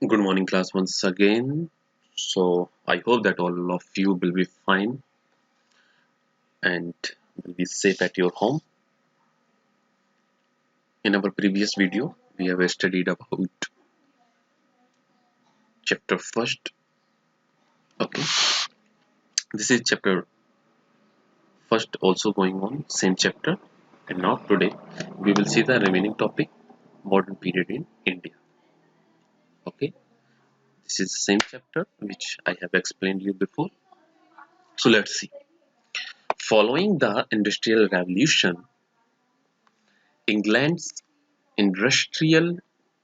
Good morning, class, once again. So, I hope that all of you will be fine and will be safe at your home. In our previous video, we have studied about chapter first. Okay, this is chapter first, also going on, same chapter. And now, today, we will see the remaining topic modern period in India. Okay, this is the same chapter which I have explained you before. So, let's see. Following the Industrial Revolution, England's industrial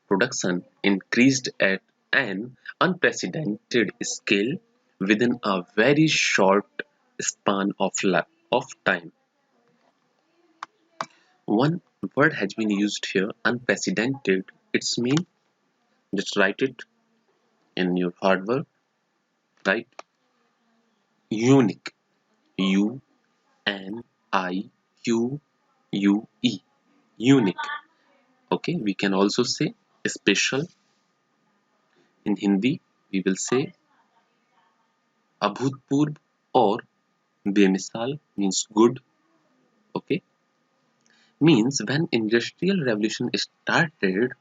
production increased at an unprecedented scale within a very short span of time. One word has been used here, unprecedented. It's mean, just write it in your hard work, right? Unique. U N I Q U E. Unique. Okay, we can also say special. In Hindi, we will say abhutpurv or bemisal means good. Okay, means when industrial revolution started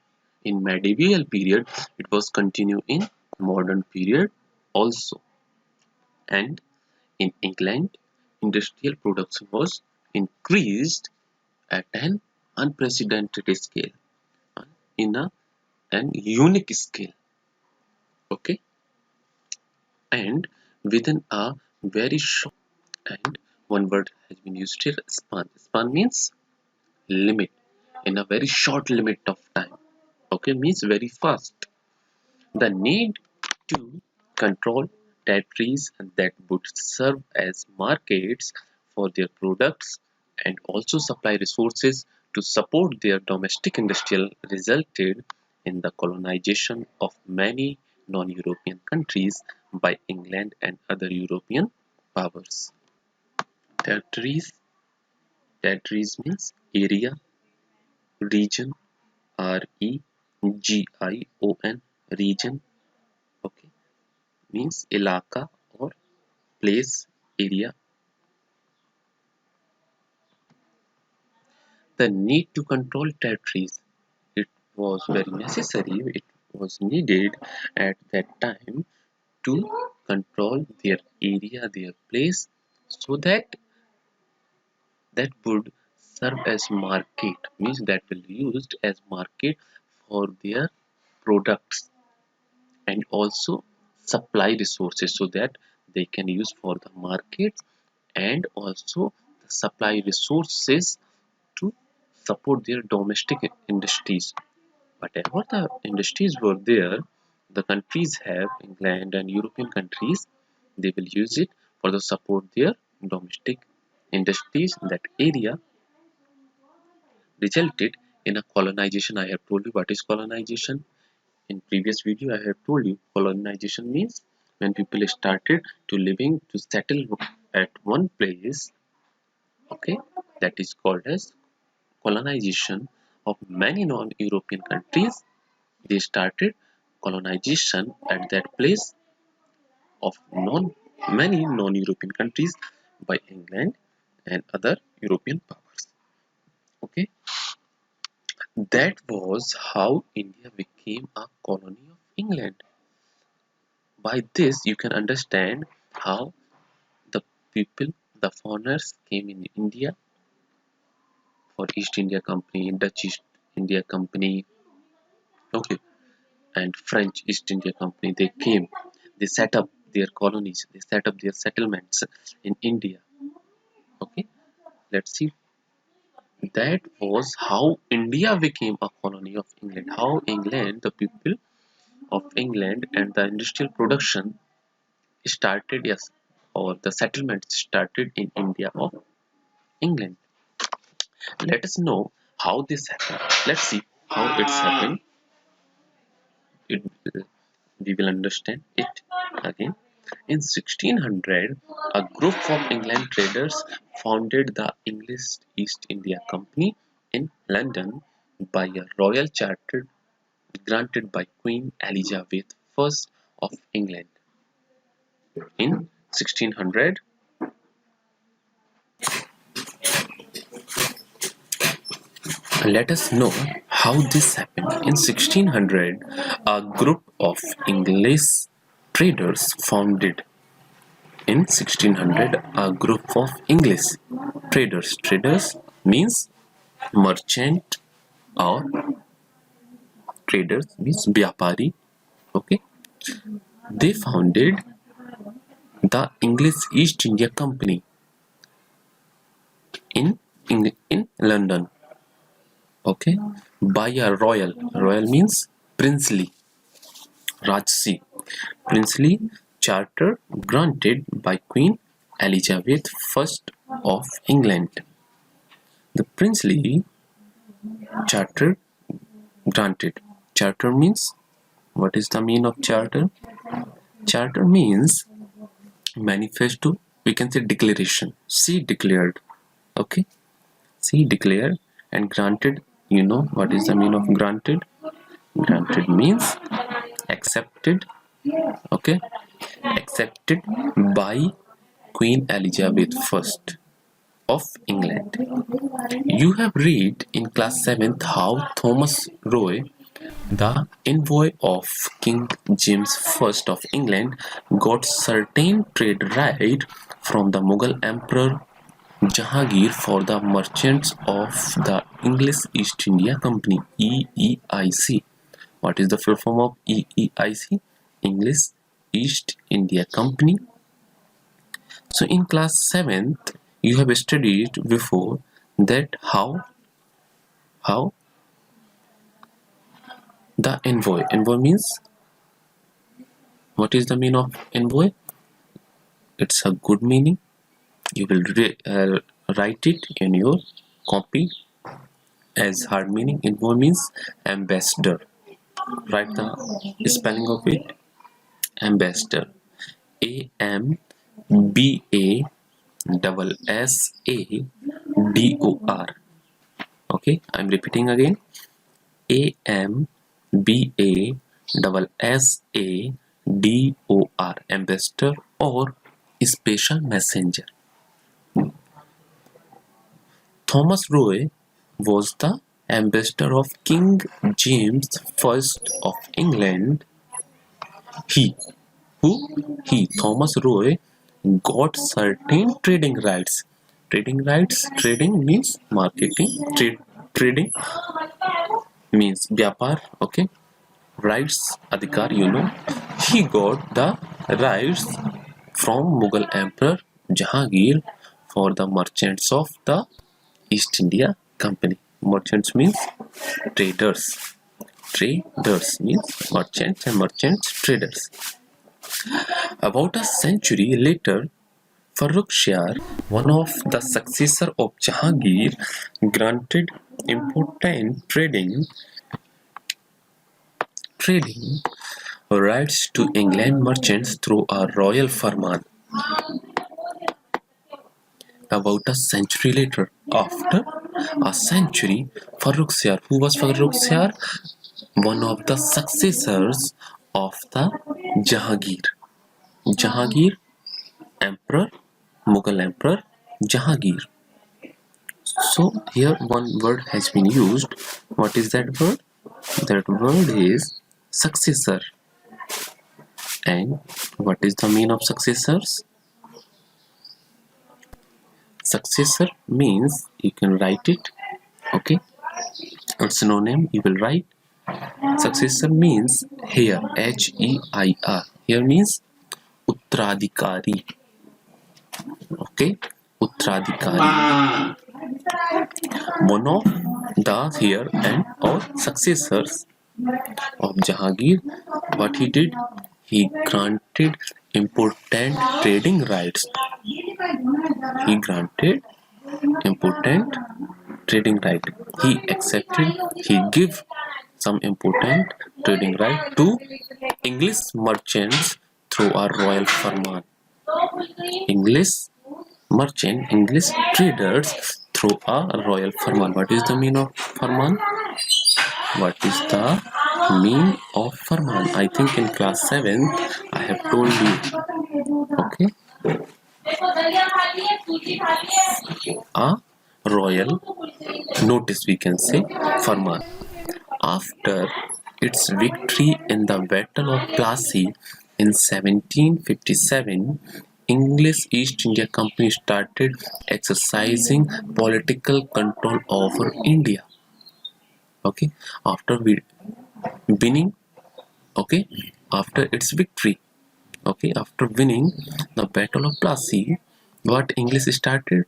in medieval period, it was continue in modern period also. And in England, industrial production was increased at an unprecedented scale, in an unique scale. Okay, and within a very short, and one word has been used here, span. Span means limit, in a very short limit of time. Okay, means very fast. The need to control territories that would serve as markets for their products and also supply resources to support their domestic industrial resulted in the colonization of many non-European countries by England and other European powers. Territories, territories means area, region, region, region, okay, means ilaka or place, area. The need to control territories, it was very necessary, it was needed at that time to control their area, their place, so that that would serve as market, means that will be used as market for their products and also supply resources so that they can use for the market and also supply resources to support their domestic industries. Whatever the industries were there, the countries have, England and European countries, they will use it for the support their domestic industries. That area resulted in a colonization. I have told you what is colonization. In previous video, I have told you colonization means when people started to living to settle at one place. Okay, that is called as colonization of many non-European countries. They started colonization at that place of many non-European countries by England and other European powers. Okay, that was how India became a colony of England. By this, you can understand how the people, the foreigners came in India for East India Company, Dutch East India Company, okay, and French East India Company. They came, they set up their colonies, they set up their settlements in India. Okay, let's see. That was how India became a colony of England. How England, the people of England and the industrial production started, yes, or the settlements started in India of England. Let us know how this happened. Let's see how it's happened. It, we will understand it again. In 1600, a group of England traders founded the English East India Company in London by a royal charter. granted by Queen Elizabeth I of England in 1600. Let us know how this happened. In 1600, a group of English traders founded. In 1600, a group of English traders. Traders means merchant, or traders means vyapari. Okay, they founded the English East India Company in London. Okay, by a royal. Royal means princely. Rajsi. Princely charter granted by Queen Elizabeth I of England. The princely charter granted. Charter means, what is the meaning of charter? Charter means manifesto, we can say declaration. She declared. Okay, she declared. And granted, you know what is the meaning of granted? Granted means accepted. Okay, accepted by Queen Elizabeth I of England. You have read in class 7th how Thomas Roe, the envoy of King James I of England, got certain trade right from the Mughal Emperor Jahangir for the merchants of the English East India Company, EEIC. What is the full form of EEIC? English East India Company. So in class 7th, you have studied before that how the envoy. Envoy means, what is the meaning of envoy? It's a good meaning. You will write it in your copy as hard meaning. Envoy means ambassador. Write the spelling of it. Ambassador. AMBASSADOR. Okay, I'm repeating again. AMBASSADOR. Ambassador or special messenger. Thomas Roe was the ambassador of King James I of England. Thomas Roe, got certain trading rights. Trading means marketing. Trading means vyapar. Okay, rights, adhikar, you know. He got the rights from Mughal Emperor Jahangir for the merchants of the East India Company. Merchants means traders. Traders means merchants, and merchants traders. About a century later, Farrukhsiyar, one of the successors of Jahangir, granted important trading rights to England merchants through a royal farman. About a century later, after a century, Farrukhsiyar, who was Farrukhsiyar? One of the successors of the Jahangir. Jahangir, Emperor, Mughal Emperor Jahangir. So here one word has been used. What is that word? That word is successor. And what is the meaning of successors? Successor means, you can write it. Okay, a synonym you will write. Successor means here, H-E-I-R. Here means Uttradikari. Okay, Uttradikari. One of the here and or successors of Jahangir, what he did? He granted important trading rights. He granted important trading right. He accepted, he gave some important trading right to English merchants through a royal farman. English merchant, English traders through a royal farman. What is the meaning of farman? What is the Mean of Farman. I think in class 7th I have told you. Okay. A royal notice, we can say, Farman. After its victory in the Battle of Plassey in 1757, English East India Company started exercising political control over India. Okay, after winning, okay, after its victory, okay, after winning the Battle of Plassey, what English started?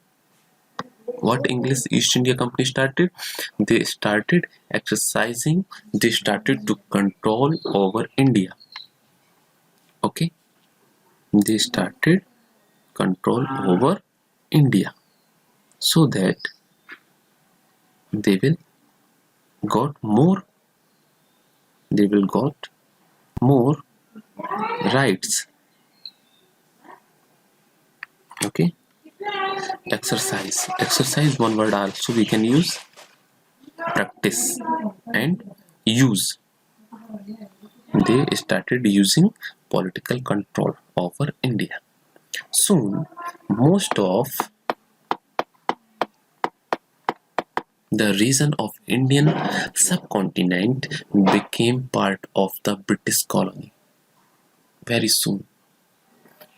What English East India Company started? They started exercising, they started to control over India. Okay, they started control over India so that they will got more, they will got more rights. Okay, exercise one word also we can use, practice and use. They started using political control over India. Soon, most of the region of Indian subcontinent became part of the British colony. Very soon.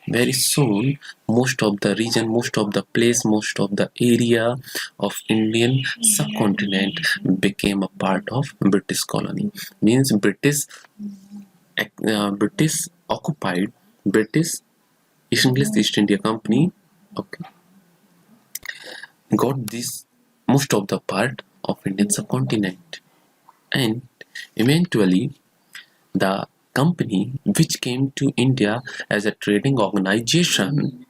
Very soon, most of the region, most of the place, most of the area of Indian subcontinent became a part of British colony. Means British occupied, British English East India Company, okay, got this most of the part of Indian subcontinent, and eventually the company which came to India as a trading organization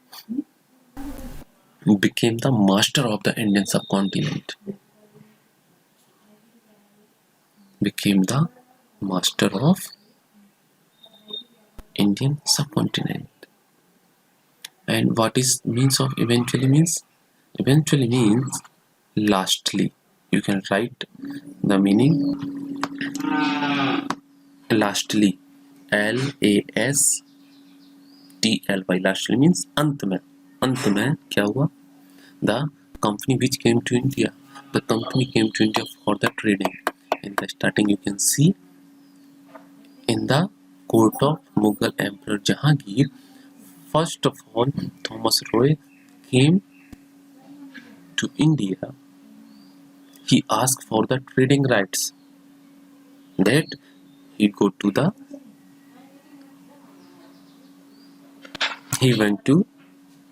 became the master of the Indian subcontinent. Became the master of Indian subcontinent. And what is means of eventually means? Eventually means lastly. You can write the meaning lastly. LASTLY. Lastly means अंत में. अंत में क्या हुआ? The company which came to India. The company came to India for the trading. In the starting you can see in the court of Mughal Emperor Jahangir, first of all Thomas Roy came to India. He asked for the trading rights. That he went to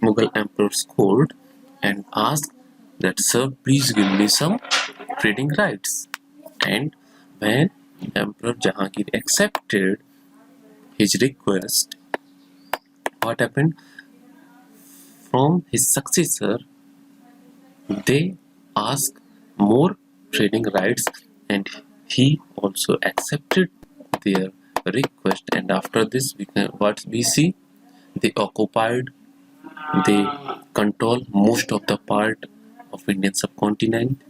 Mughal Emperor's court and asked that, sir, please give me some trading rights. And when Emperor Jahangir accepted his request, what happened? From his successor, they asked more trading rights, and he also accepted their request. And after this, what we see, they occupied, they control most of the part of Indian subcontinent.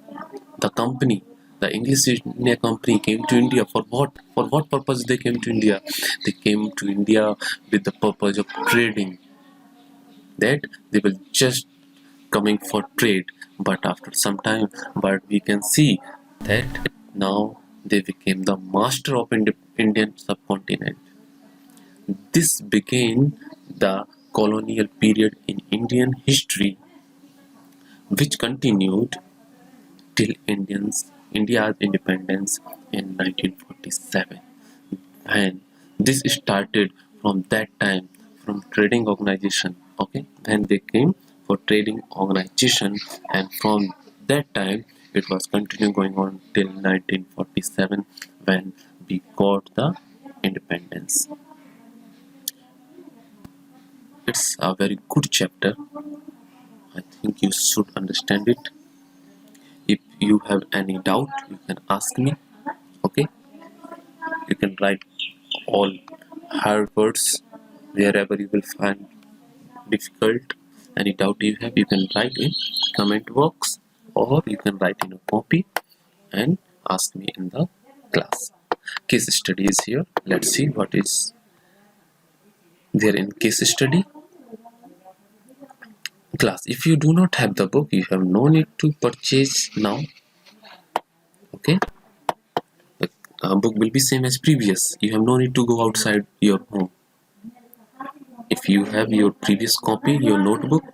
The company, the English East India Company came to India for what? For what purpose they came to India? They came to India with the purpose of trading. That they were just coming for trade, but after some time, but we can see that now they became the master of Indian subcontinent. This began the colonial period in Indian history, which continued till India's independence in 1947. And this started from that time, from trading organization. Okay, when they came for trading organization, and from that time it was continuing going on till 1947 when we got the independence. It's a very good chapter. I think you should understand it. If you have any doubt, you can ask me. Okay, you can write all hard words wherever you will find difficult. Any doubt you have, you can write in comment box, or you can write in a copy and ask me in the class. case study is here. Let's see what is there in case study. Class, if you do not have the book, you have no need to purchase now. Okay, the book will be same as previous. You have no need to go outside your home. If you have your previous copy, your notebook,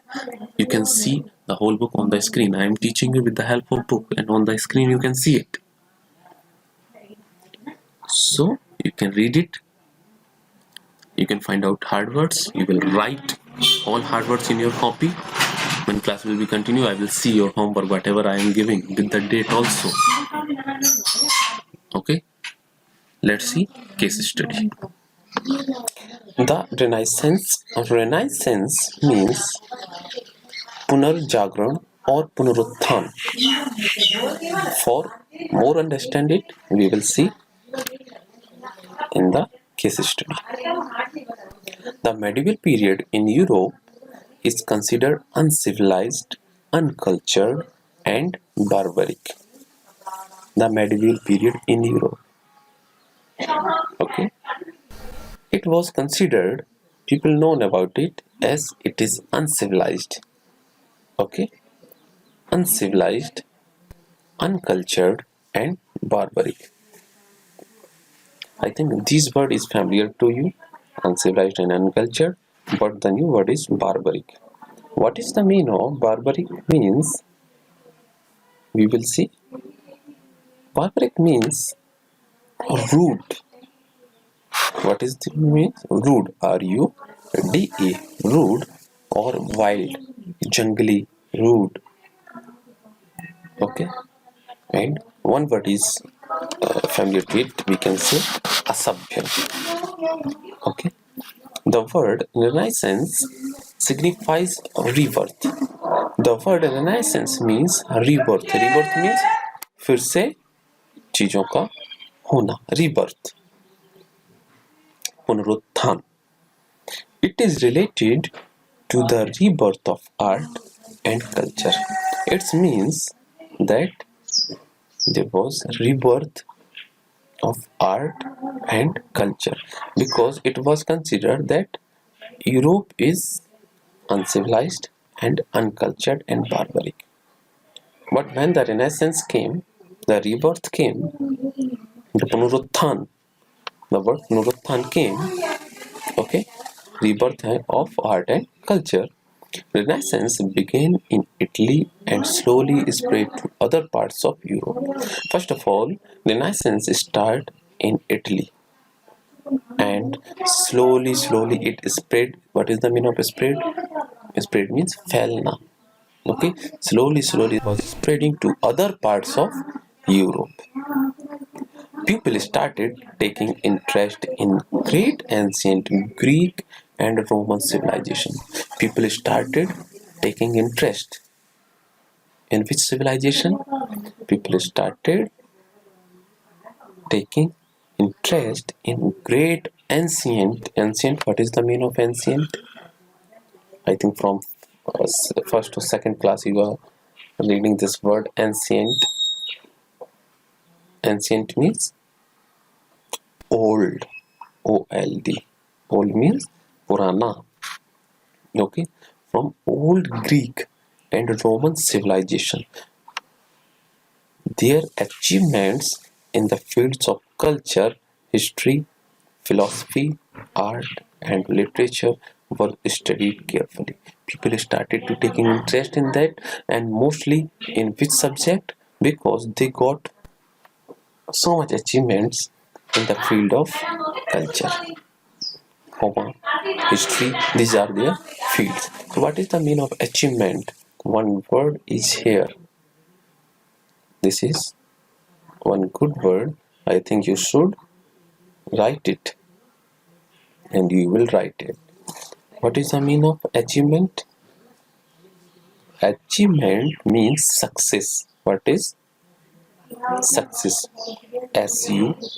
you can see the whole book on the screen. I am teaching you with the help of book, and on the screen you can see it. So you can read it. You can find out hard words. You will write all hard words in your copy. When class will be continue, I will see your homework, whatever I am giving, with the date also. Okay, let's see case study. The Renaissance means Punarjagran or Punarutthan. For more understand it, we will see in the case study. The medieval period in Europe is considered uncivilized, uncultured, and barbaric. The medieval period in Europe. Okay. It was considered, people known about it as it is uncivilized. Okay. Uncivilized, uncultured, and barbaric. I think this word is familiar to you, uncivilized and uncultured, but the new word is barbaric. What is the meaning of barbaric means? We will see. Barbaric means rude. What is the mean? Rude. R-U-D-E. Rude or wild, jungly, rude. Okay. And one word is familiar to it. We can say asabhya. Okay. The word Renaissance signifies rebirth. The word Renaissance means rebirth. Rebirth means फिर से चीजों का होना. Rebirth. पुनरुत्थान. It is related to the rebirth of art and culture. It means that there was rebirth of art and culture because it was considered that Europe is uncivilized and uncultured and barbaric. But when the Renaissance came, the rebirth came, the Punarutthan, the word Punarutthan came, okay, rebirth of art and culture. Renaissance began in Italy and slowly spread to other parts of Europe. First of all, Renaissance started in Italy and slowly it spread. What is the meaning of spread? Spread means fälna. Okay, slowly it was spreading to other parts of Europe. People started taking interest in great ancient Greek and Roman civilization. People started taking interest in which civilization? People started taking interest in great ancient. What is the meaning of ancient? I think from first to second class you are reading this word ancient. Ancient means old. O-L-D. Old means Purana. Okay, from old Greek and Roman civilization. Their achievements in the fields of culture, history, philosophy, art, and literature were studied carefully. People started to taking interest in that, and mostly in which subject? Because they got so much achievements in the field of culture, history. These are their fields. So what is the meaning of achievement? One word is here. This is one good word. I think you should write it, and you will write it. What is the meaning of achievement? Achievement means success. What is success? S-U-C-C-E-S-S.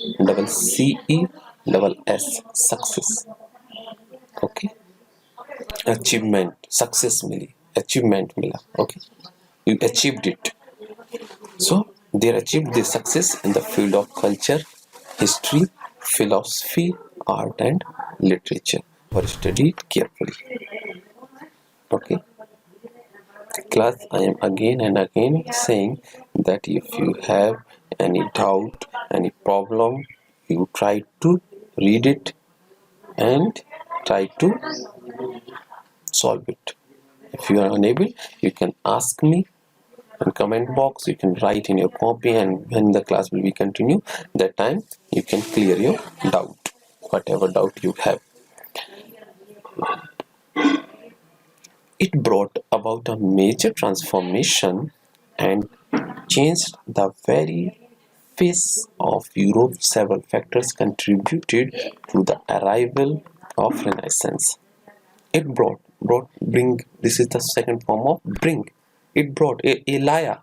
Success. Okay. Achievement. Success milli. Achievement मिला. Okay. You achieved it. So they achieved the success in the field of culture, history, philosophy, art and literature were studied carefully. Okay, class, I am again and again saying that if you have any doubt, any problem, you try to read it and try to solve it. If you are unable, you can ask me in comment box, you can write in your copy, and when the class will be continue, that time you can clear your doubt, whatever doubt you have. It brought about a major transformation and changed the very face of Europe. Several factors contributed to the arrival of Renaissance. It bring. This is the second form of bring. It brought Elia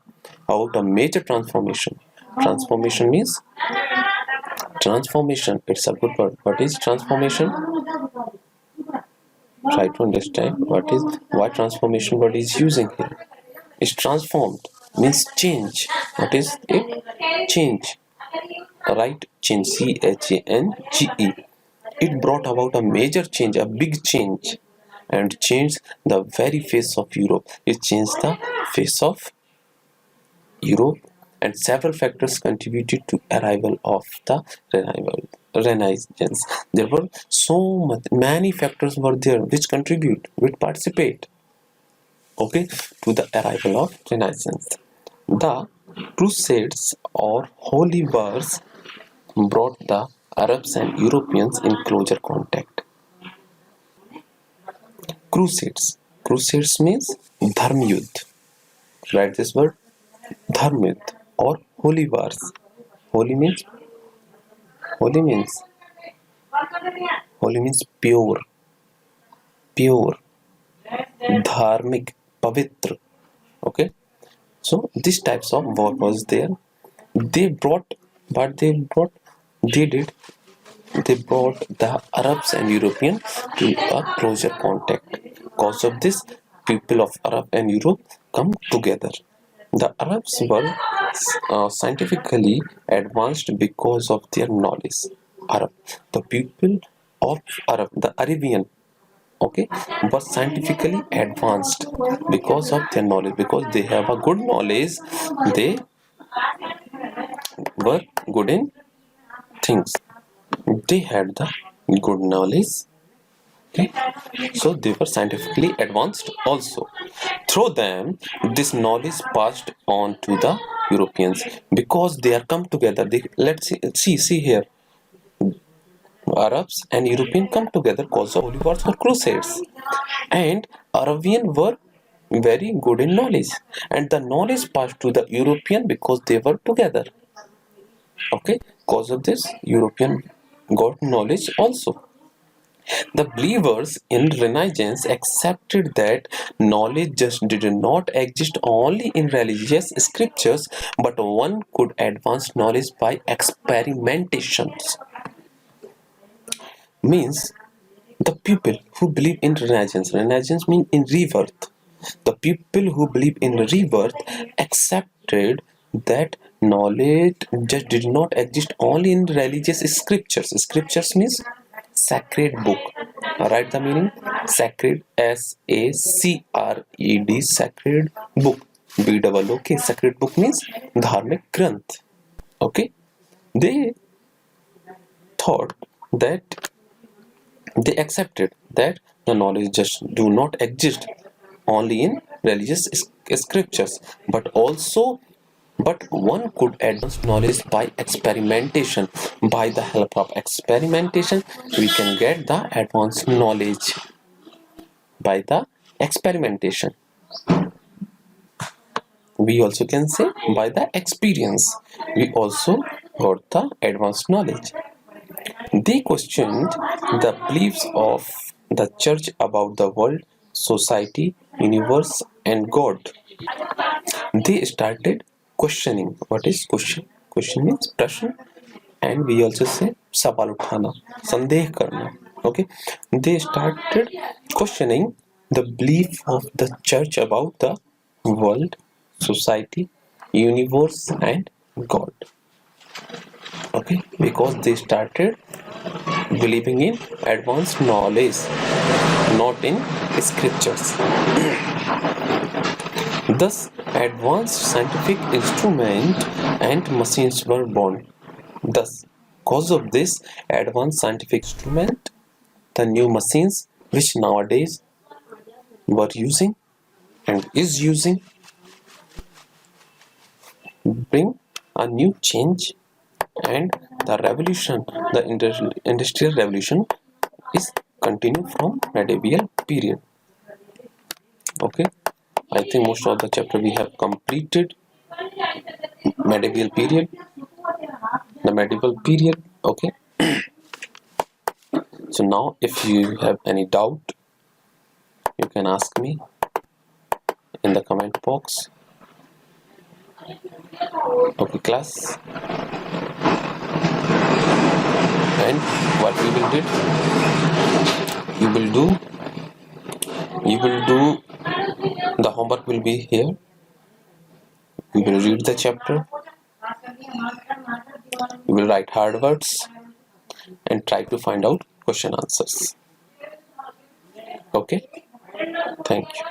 out a major transformation. Transformation means transformation. It's a good word. What is transformation? Try to understand why transformation word is using here. It's transformed means change. What is it? Change. Right? Change. CHANGE. It brought about a major change, a big change, and changed the very face of Europe. It changed the face of Europe, and several factors contributed to arrival of the Renaissance. There were many factors were there which contribute, which participate, okay, to the arrival of Renaissance. The Crusades or Holy Wars brought the Arabs and Europeans in closer contact. Crusades. Crusades means Dharm Yudh. Write this word, Dharm Yudh or Holy Wars. Holy means holy means pure, dharmic, pavitra. Okay, so these types of war was there. They brought, they brought the Arabs and Europeans to a closer contact. Because of this, people of Arab and Europe come together. The Arabs were scientifically advanced because of their knowledge. The people of Arab, the Arabian, okay, were scientifically advanced because of their knowledge. Because they have a good knowledge, they were good in things. They had the good knowledge, okay, so they were scientifically advanced also. Through them, this knowledge passed on to the Europeans because they are come together. Let's see here. Arabs and European come together because of holy wars or crusades, and Arabian were very good in knowledge, and the knowledge passed to the European because they were together. Okay, because of this, European got knowledge also. The believers in Renaissance accepted that knowledge just did not exist only in religious scriptures, but one could advance knowledge by experimentations. Means the people who believe in Renaissance means in rebirth. The people who believe in rebirth accepted that knowledge just did not exist only in religious scriptures. Scriptures means sacred book. Write the meaning. Sacred, SACRED, sacred book. BOOK. Sacred book means dharmic granth. Okay, they thought that they accepted that the knowledge just do not exist only in religious scriptures, but one could advance knowledge by experimentation. By the help of experimentation, we can get the advanced knowledge. By the experimentation, we also can say by the experience, we also got the advanced knowledge. They questioned the beliefs of the church about the world, society, universe, and God. They started questioning. What is question? Question means prashn, and we also say सवाल उठाना, संदेह करना. Okay, they started questioning the belief of the church about the world, society, universe, and God. Okay, because they started believing in advanced knowledge, not in scriptures. Thus, advanced scientific instruments and machines were born. Thus, because of this advanced scientific instrument, the new machines which nowadays were using and is using bring a new change, and the revolution, the industrial revolution is continue from medieval period. Okay, I think most of the chapter we have completed. Medieval period, the medieval period. Okay, so now if you have any doubt, you can ask me in the comment box. Okay, class. And what we will do, you will do the homework will be here. You will read the chapter, you will write hard words and try to find out question answers. Okay, thank you.